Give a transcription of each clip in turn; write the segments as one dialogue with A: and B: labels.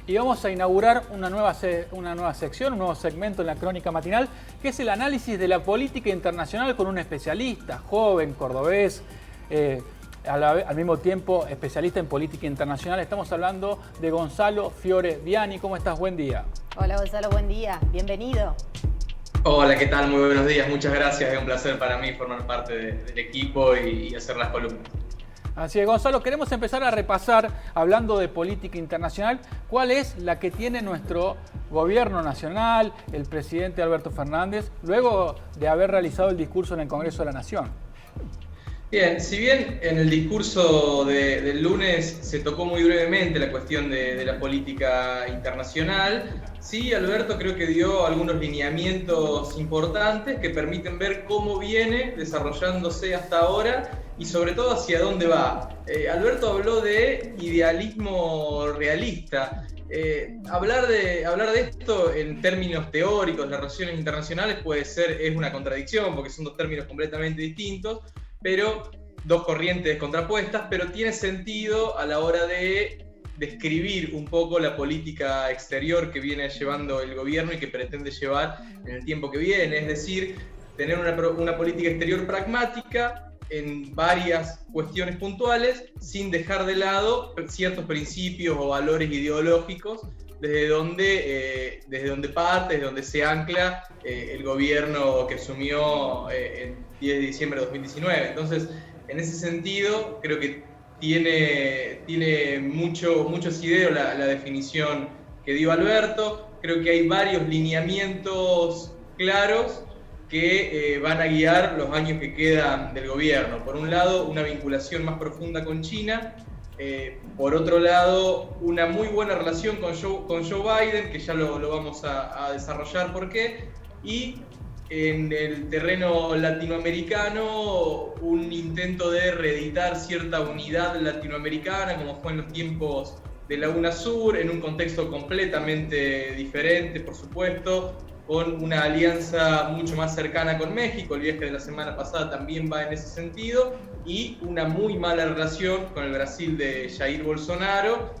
A: y vamos a inaugurar una nueva sección, un nuevo segmento en la Crónica Matinal, que es el análisis de la política internacional con un especialista, joven, cordobés, al mismo tiempo especialista en política internacional. Estamos hablando de Gonzalo Fiore Viani. ¿Cómo estás? Buen día.
B: Hola Gonzalo, buen día. Bienvenido.
C: Hola, ¿qué tal? Muy buenos días. Muchas gracias. Es un placer para mí formar parte del equipo y hacer las columnas.
A: Así es, Gonzalo, queremos empezar a repasar, hablando de política internacional, cuál es la que tiene nuestro gobierno nacional, el presidente Alberto Fernández, luego de haber realizado el discurso en el Congreso de la Nación.
C: Bien, si bien en el discurso del lunes se tocó muy brevemente la cuestión de la política internacional, sí, Alberto creo que dio algunos lineamientos importantes que permiten ver cómo viene desarrollándose hasta ahora y sobre todo hacia dónde va. Alberto habló de idealismo realista. Hablar de esto en términos teóricos, las relaciones internacionales, es una contradicción porque son dos términos completamente distintos, pero dos corrientes contrapuestas, pero tiene sentido a la hora de describir un poco la política exterior que viene llevando el gobierno y que pretende llevar en el tiempo que viene, es decir, tener una política exterior pragmática en varias cuestiones puntuales, sin dejar de lado ciertos principios o valores ideológicos desde donde parte, desde donde se ancla el gobierno que asumió el 10 de diciembre de 2019. Entonces, en ese sentido, creo que tiene mucho asidero la definición que dio Alberto. Creo que hay varios lineamientos claros que van a guiar los años que quedan del gobierno. Por un lado, una vinculación más profunda con China. Por otro lado, una muy buena relación con Joe Biden, que ya lo vamos a desarrollar por qué. Y en el terreno latinoamericano, un intento de reeditar cierta unidad latinoamericana, como fue en los tiempos de la UNASUR, en un contexto completamente diferente, por supuesto, con una alianza mucho más cercana con México. El viaje de la semana pasada también va en ese sentido, y una muy mala relación con el Brasil de Jair Bolsonaro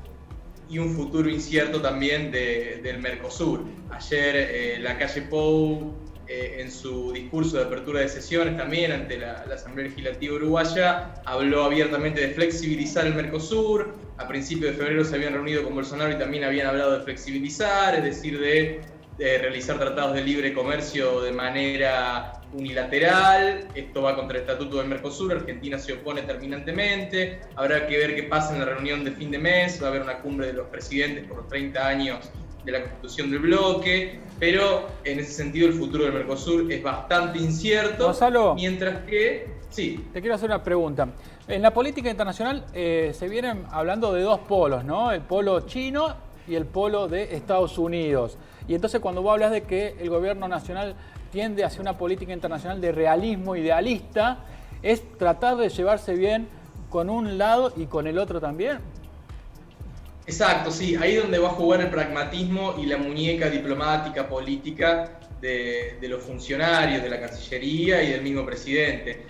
C: y un futuro incierto también del Mercosur. Ayer Lacalle Pou, en su discurso de apertura de sesiones también ante la Asamblea Legislativa Uruguaya, habló abiertamente de flexibilizar el Mercosur. A principios de febrero se habían reunido con Bolsonaro y también habían hablado de flexibilizar, es decir, de realizar tratados de libre comercio de manera unilateral. Esto va contra el Estatuto del Mercosur. Argentina se opone terminantemente. Habrá que ver qué pasa en la reunión de fin de mes. Va a haber una cumbre de los presidentes por los 30 años de la constitución del bloque, pero en ese sentido el futuro del Mercosur es bastante incierto.
A: Gonzalo,
C: mientras que... Sí.
A: Te quiero hacer una pregunta. En la política internacional se vienen hablando de dos polos, ¿no? El polo chino y el polo de Estados Unidos. Y entonces cuando vos hablas de que el gobierno nacional tiende hacia una política internacional de realismo idealista, ¿es tratar de llevarse bien con un lado y con el otro también?
C: Exacto, sí. Ahí es donde va a jugar el pragmatismo y la muñeca diplomática, política de los funcionarios, de la Cancillería y del mismo presidente.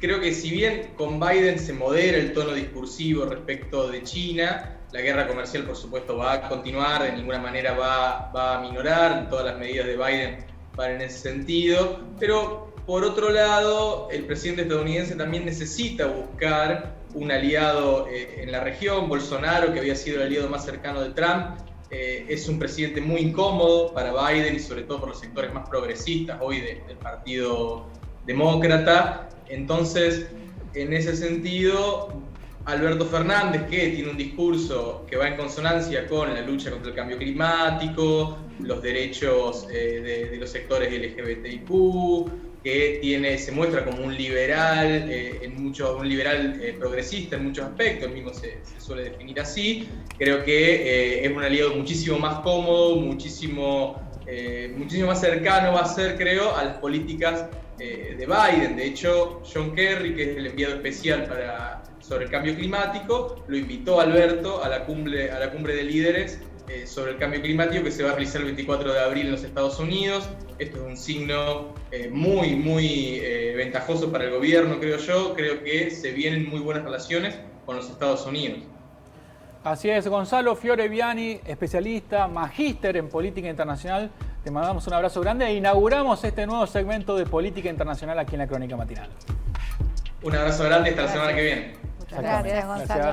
C: Creo que si bien con Biden se modera el tono discursivo respecto de China, la guerra comercial, por supuesto, va a continuar, de ninguna manera va a minorar, todas las medidas de Biden van en ese sentido, pero por otro lado, el presidente estadounidense también necesita buscar un aliado en la región. Bolsonaro, que había sido el aliado más cercano de Trump, es un presidente muy incómodo para Biden y sobre todo por los sectores más progresistas hoy del Partido Demócrata. Entonces, en ese sentido, Alberto Fernández, que tiene un discurso que va en consonancia con la lucha contra el cambio climático, los derechos de los sectores LGBTIQ, que se muestra como un liberal, progresista en muchos aspectos, él mismo se suele definir así. Creo que es un aliado muchísimo más cómodo, muchísimo más cercano va a ser, creo, a las políticas de Biden. De hecho, John Kerry, que es el enviado especial sobre el cambio climático, lo invitó a Alberto a la cumbre de líderes sobre el cambio climático que se va a realizar el 24 de abril en los Estados Unidos. Esto es un signo muy ventajoso para el gobierno, creo yo. Creo que se vienen muy buenas relaciones con los Estados Unidos.
A: Así es, Gonzalo Fiore Viani, especialista, magíster en política internacional. Te mandamos un abrazo grande e inauguramos este nuevo segmento de política internacional aquí en la Crónica Matinal.
C: Un abrazo grande, hasta la semana que viene.
B: Muchas gracias, Gonzalo.